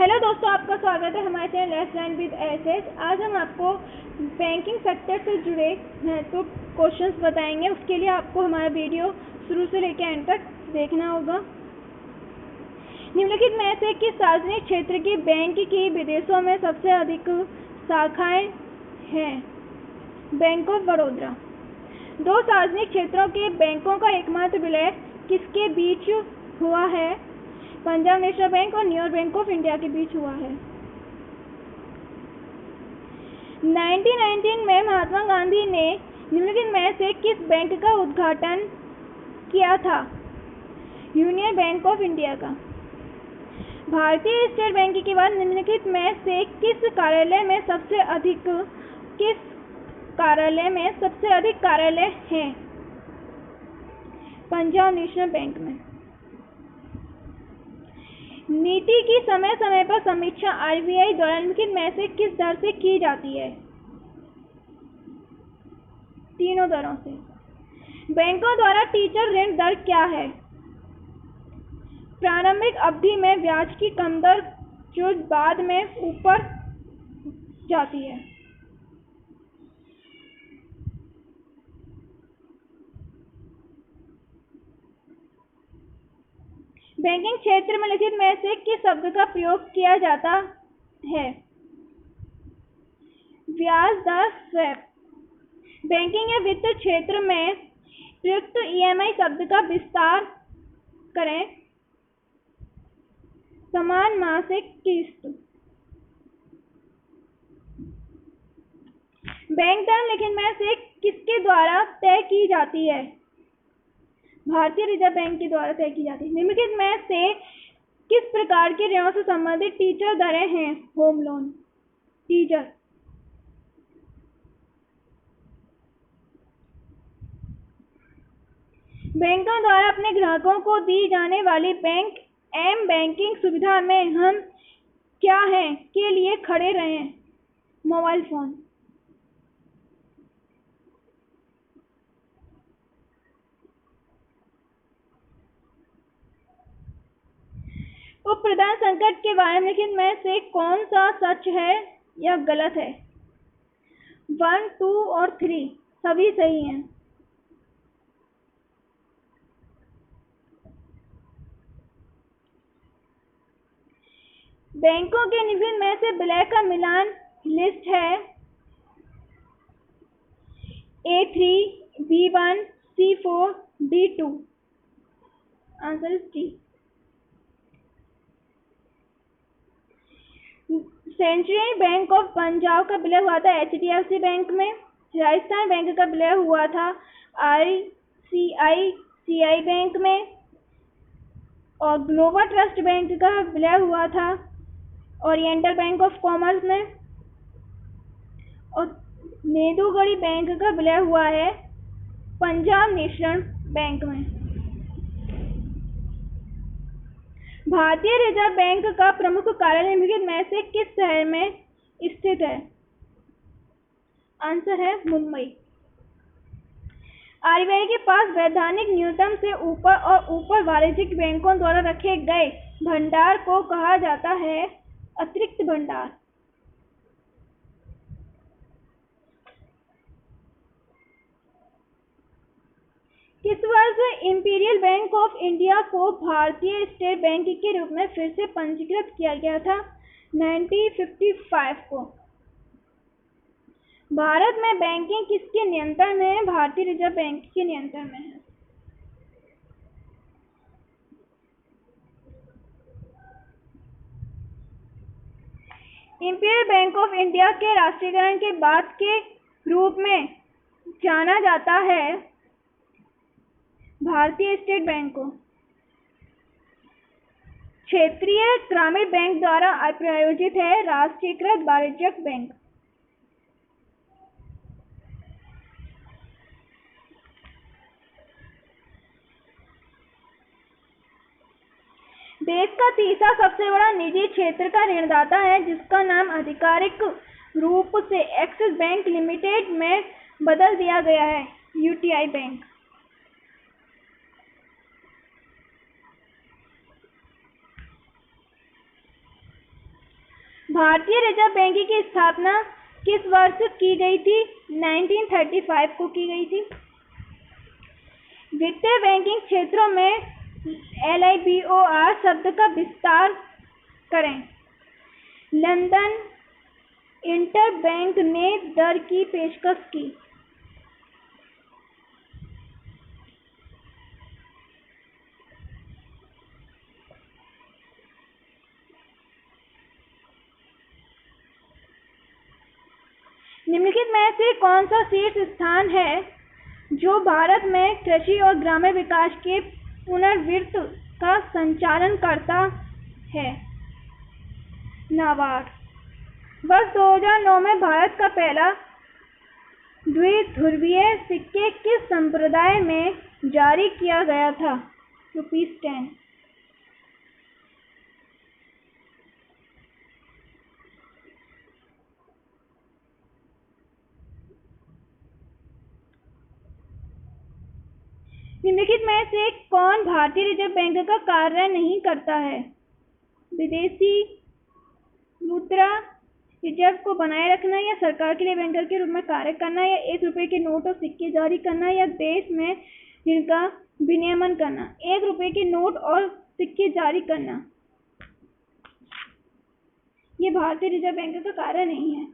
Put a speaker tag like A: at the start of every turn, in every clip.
A: Hello दोस्तों, आपका स्वागत है हमारे channel let's learn with SH. आज हम आपको बैंकिंग सेक्टर से जुड़े महत्वपूर्ण क्वेश्चंस बताएंगे। उसके लिए आपको हमारा वीडियो शुरू से लेकर एंड तक देखना होगा। निम्नलिखित में से किस सार्वजनिक क्षेत्र के बैंक की विदेशों में सबसे अधिक शाखाएं हैं? Bank of Baroda. दो सार्वजनिक क्षेत्रों के बैंकों का एकमात्र विलय किसके बीच हुआ है? पंजाब नेशनल बैंक और न्यू बैंक ऑफ इंडिया के बीच हुआ है। 1919 में महात्मा गांधी ने निम्नलिखित में से किस बैंक का उद्घाटन किया था? यूनियन बैंक ऑफ इंडिया का। भारतीय स्टेट बैंक के बाद निम्नलिखित में से किस कार्यालय में सबसे अधिक कार्यालय हैं? पंजाब नेशनल बैंक में। नीति की समय समय पर समीक्षा आरबीआई द्वारा निम्नलिखित में से किस दर से की जाती है? तीनों दरों से। बैंकों द्वारा टीचर ऋण दर क्या है? प्रारंभिक अवधि में ब्याज की कम दर जो बाद में ऊपर जाती है। बैंकिंग क्षेत्र में लिखित में से किस शब्द का प्रयोग किया जाता है? ब्याज दर स्वैप। बैंकिंग या वित्त क्षेत्र में प्रयुक्त ईएमआई शब्द का विस्तार करें। समान मासिक किस्त। बैंक दर लिखित में से किसके द्वारा तय की जाती है? भारतीय रिजर्व बैंक के द्वारा तय की जाती है। निम्नलिखित में से किस प्रकार के ऋणों से संबंधित टीचर दरें हैं? Home loan. टीचर। बैंकों द्वारा अपने ग्राहकों को दी जाने वाली बैंक एम बैंकिंग सुविधा में हम क्या हैं के लिए खड़े रहें? Mobile phone. उप प्रदान संकट के बारे में लिखित में से कौन सा सच है या गलत है? 1, 2 और 3 सभी सही हैं। बैंकों के निम्न में से विलय का मिलान लिस्ट है। A3, B1, C4, D2। Answer is D। Central bank of Punjab का विलय हुआ था HDFC बैंक में। राजस्थान बैंक का विलय हुआ था ICICI बैंक में। और ग्लोबल ट्रस्ट बैंक का विलय हुआ था ओरिएंटल बैंक ऑफ कॉमर्स में। और मेदुगढ़ी बैंक का विलय हुआ है पंजाब नेशनल बैंक में। भारतीय रिजर्व बैंक का प्रमुख कार्यालय निम्नलिखित में से किस शहर में स्थित है? आंसर है मुंबई। आरबीआई के पास वैधानिक न्यूनतम से ऊपर और ऊपर वाणिज्यिक बैंकों द्वारा रखे गए भंडार को कहा जाता है अतिरिक्त भंडार। किस वर्ष इंपीरियल बैंक ऑफ इंडिया को भारतीय स्टेट बैंक के रूप में फिर से पंजीकृत किया गया था? 1955 को। भारत में बैंकिंग किसके नियंत्रण में है? भारतीय रिजर्व बैंक के नियंत्रण में है। इंपीरियल बैंक ऑफ इंडिया के राष्ट्रीयकरण के बाद के रूप में जाना जाता है भारतीय स्टेट बैंक को। क्षेत्रीय ग्रामीण बैंक द्वारा प्रायोजित है राष्ट्रीयकृत वाणिज्यिक बैंक। देश का तीसरा सबसे बड़ा निजी क्षेत्र का ऋणदाता है जिसका नाम आधिकारिक रूप से एक्सिस बैंक लिमिटेड में बदल दिया गया है यूटीआई बैंक। भारतीय रिजर्व बैंक की स्थापना किस वर्ष की गई थी? 1935 को की गई थी। वित्तीय बैंकिंग क्षेत्रों में LIBOR शब्द का विस्तार करें। लंदन इंटरबैंक ने दर की पेशकश की। निम्नलिखित में से कौन सा शीर्ष स्थान है जो भारत में कृषि और ग्रामीण विकास के पुनर्वित्त का संचालन करता है? नाबार्ड। वर्ष 2009 में भारत का पहला द्विध्रुवीय सिक्के किस संप्रदाय में जारी किया गया था? ₹10। निम्नलिखित में से कौन भारतीय रिजर्व बैंक का कार्य नहीं करता है? विदेशी मुद्रा रिजर्व को बनाए रखना, या सरकार के लिए बैंकर के रूप में कार्य करना, या ₹1 के नोट और सिक्के जारी करना, या देश में जिनका विनियमन करना। ₹1 के नोट और सिक्के जारी करना ये भारतीय रिजर्व बैंक का कार्य नहीं है।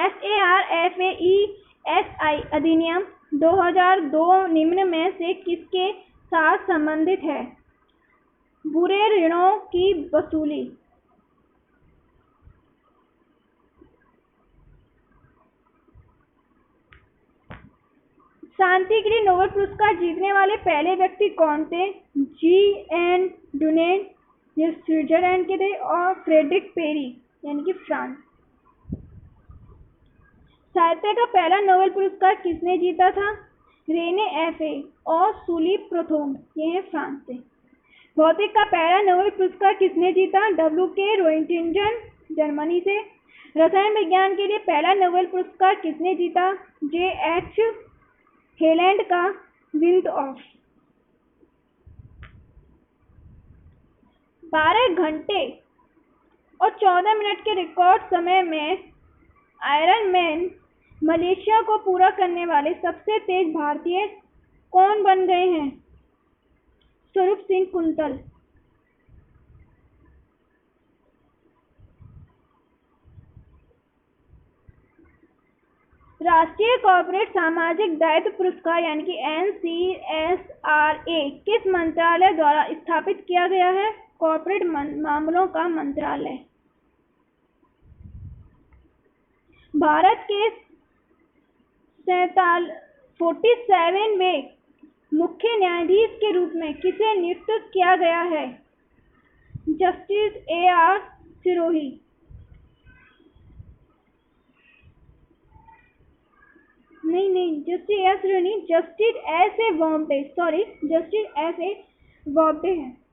A: SARFAESI अधिनियम 2002 निम्न में से किसके साथ संबंधित है? बुरे ऋणों की वसूली। शांति के लिए नोबेल पुरस्कार जीतने वाले पहले व्यक्ति कौन थे? G.N. डुनेट जो स्विट्जरलैंड के थे, और फ्रेडरिक पेरी यानी कि फ्रांस। साहित्य का पहला नोबेल पुरस्कार किसने जीता था? रेने एफे और सुली प्रोथोम, ये हैं फ्रांस से। भौतिक का पहला नोबेल पुरस्कार किसने जीता? W.K. रोइंटिंजन जर्मनी से। रसायन विज्ञान के लिए पहला नोबेल पुरस्कार किसने जीता? J.H. हेलैंड का विंड ऑफ। 12 घंटे और 14 मिनट के रिकॉर्ड समय में आयरन मैन मलेशिया को पूरा करने वाले सबसे तेज भारतीय कौन बन गए हैं? स्वरूप सिंह कुंतल। राष्ट्रीय कॉर्पोरेट सामाजिक दायित्व पुरस्कार यानी कि NCSRA किस मंत्रालय द्वारा स्थापित किया गया है? कॉर्पोरेट मामलों का मंत्रालय। भारत के 47वें मुख्य न्यायाधीश के रूप में किसे नियुक्त किया गया है? Justice AR Sirohi. नहीं, जस्टिस AR सिरोही नहीं, justice SA Bombay, sorry, justice SA Bombay है।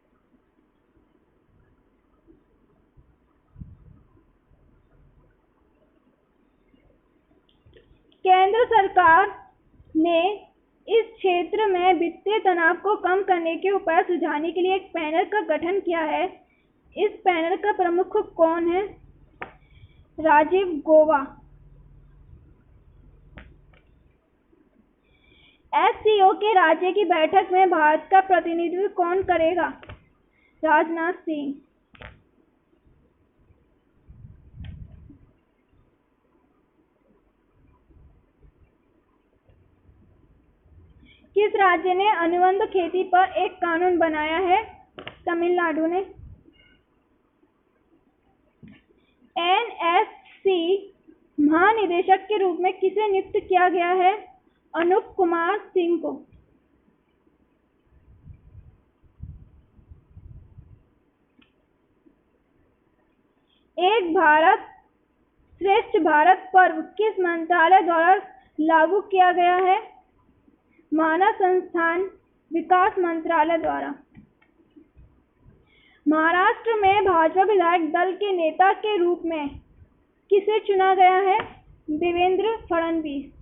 A: केंद्र सरकार ने इस क्षेत्र में वित्तीय तनाव को कम करने के उपाय सुझाने के लिए एक पैनल का गठन किया है। इस पैनल का प्रमुख कौन है? राजीव गौबा। SCO के राज्य की बैठक में भारत का प्रतिनिधित्व कौन करेगा? राजनाथ सिंह। किस राज्य ने अनुबंध खेती पर एक कानून बनाया है? तमिलनाडु ने। NSC महानिदेशक के रूप में किसे नियुक्त किया गया है? अनूप कुमार सिंह को। एक भारत श्रेष्ठ भारत पर्व किस मंत्रालय द्वारा लागू किया गया है? मानव संसाधन विकास मंत्रालय द्वारा। महाराष्ट्र में भाजपा विधायक दल के नेता के रूप में किसे चुना गया है? देवेंद्र फडणवीस।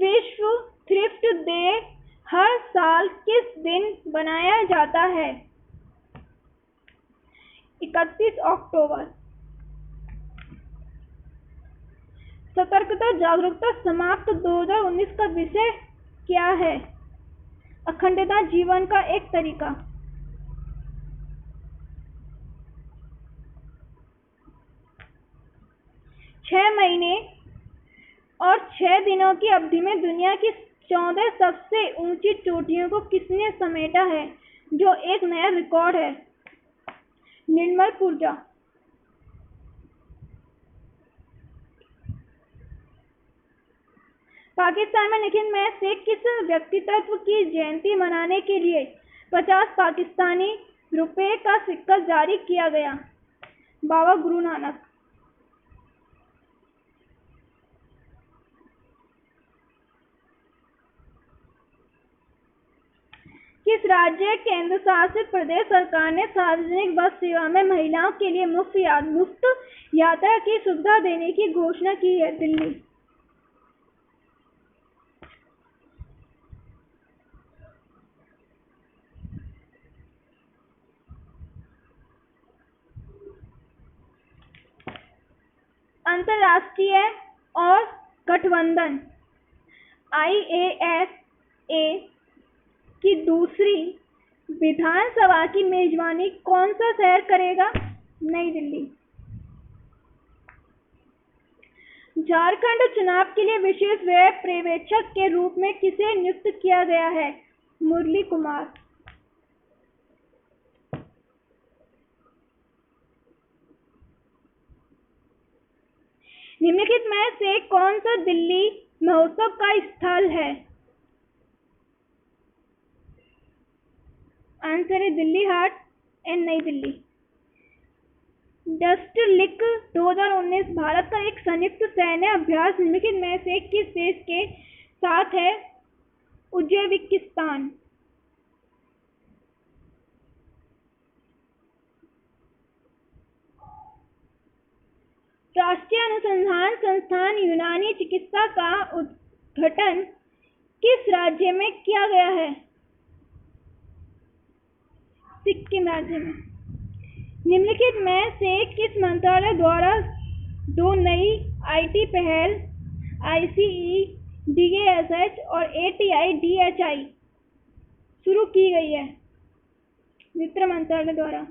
A: विश्व थ्रिफ्ट डे हर साल किस दिन मनाया जाता है? 31 अक्टूबर। सतर्कता जागरूकता समाप्त 2019 का विषय क्या है? अखंडता जीवन का एक तरीका। छह महीने और 6 दिनों की अवधि में दुनिया की 14 सबसे ऊंची चोटियों को किसने समेटा है, जो एक नया रिकॉर्ड है? निर्मल पूजा। पाकिस्तान में निखिल में से किस व्यक्तित्व की जयंती मनाने के लिए 50 पाकिस्तानी रुपए का सिक्का जारी किया गया? बाबा गुरु नानक। किस राज्य केंद्र शासित प्रदेश सरकार ने सार्वजनिक बस सेवा में महिलाओं के लिए मुफ्त यात्रा की सुविधा देने की घोषणा की है? दिल्ली। अंतर्राष्ट्रीय और गठबंधन IASA की दूसरी विधानसभा की मेजबानी कौन सा शहर करेगा? नई दिल्ली। झारखंड चुनाव के लिए विशेष व्यय पर्यवेक्षक के रूप में किसे नियुक्त किया गया है? मुरली कुमार। निम्नलिखित में से कौन सा दिल्ली महोत्सव का स्थल है? आंसर है दिल्ली हाट एंड नई दिल्ली। डस्ट लिक 2019 भारत का एक संयुक्त सैन्य अभ्यास निम्नलिखित में से किस देश के साथ है? उज्बेकिस्तान। राष्ट्रीय अनुसंधान संस्थान यूनानी चिकित्सा का उद्घाटन किस राज्य में किया गया है? सिक्किम राज्य में। निम्नलिखित में से किस मंत्रालय द्वारा 2 नई IT पहल ICE DASH और ATI DHI शुरू की गई है? वित्त मंत्रालय द्वारा।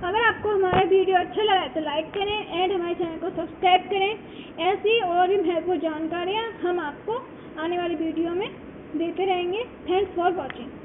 A: अगर आपको हमारा वीडियो अच्छा लगा तो लाइक करें एंड हमारे चैनल को सब्सक्राइब करें। ऐसी और भी महत्वपूर्ण जानकारियाँ हम आपको आने वाली वीडियो में देते रहेंगे। Thanks for watching.